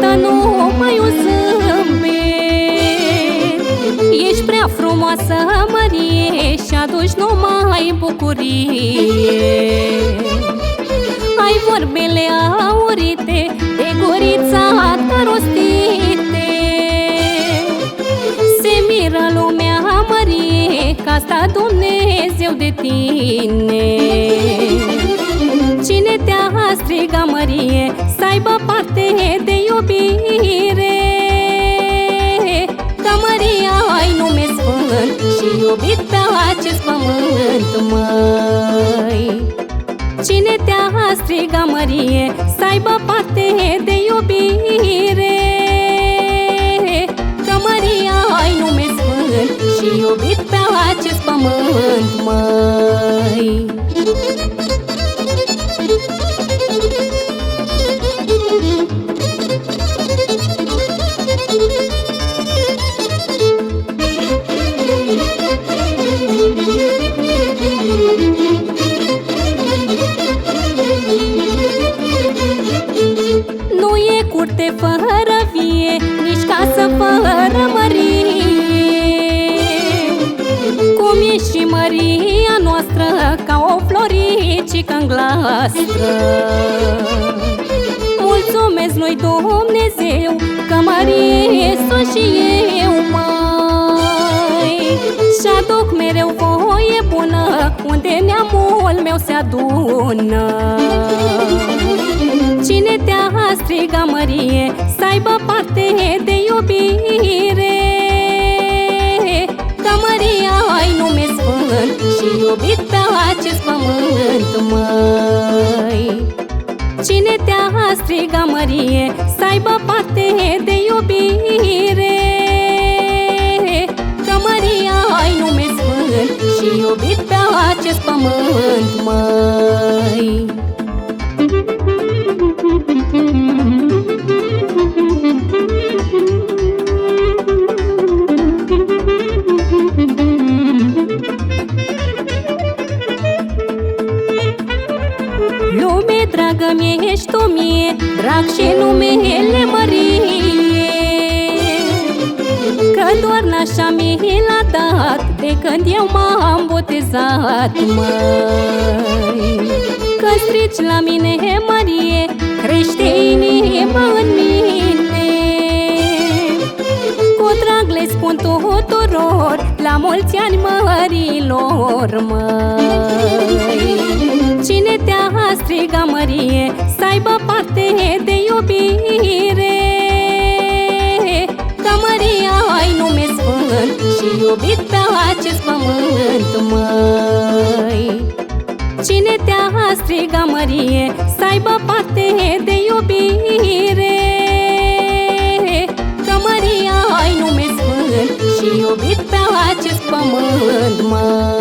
ta numai un zâmbet. Ești prea frumoasă, Mărie, și aduci numai bucurie. Ai vorbele aurite, de gurița ta rostite. Se miră lumea, Mărie, că asta Dumnezeu de tine. Cine te-a strigat, Mărie, să aibă parte de iubire? Că Măria ai nume sfânt și iubit pe acest pământ, măi. Cine te-a strigat, Mărie, să aibă parte de iubire? Că Măria ai nume sfânt și iubit pe acest pământ, măi. Nu e curte fără vie, nici casă fără mărie. Cum e și Măria noastră, ca o floricică-n glastră. Mulțumesc lui Dumnezeu, că Mărie sunt și eu, măi. Și-aduc mereu voie bună, unde neamul meu se adună. Cine te-a strigat, Mărie, să aibă parte de iubire? Că Măria ai nume sfânt și iubit pe acest pământ, măi. Cine te-a strigat, Mărie, să aibă parte de iubire? Că Măria ai nume sfânt și iubit pe acest pământ, măi. Lume dragă mi-ești tu mie, drag și numele Mărie. Că doar n-așa mi l-a dat de când eu m-am botezat, măi. Că strici la mine, Mărie, crește inima în mine. Cu drag le spun tuturor, la mulți ani Mărilor, măi. Cine te-a strigat, Mărie, să aibă parte de iubire? Că Măria ai nume sfânt și iubit pe acest pământ, măi. Cine te-a strigat, Mărie, să aibă parte de iubire? Că Măria ai nume sfânt și iubit pe acest pământ, măi.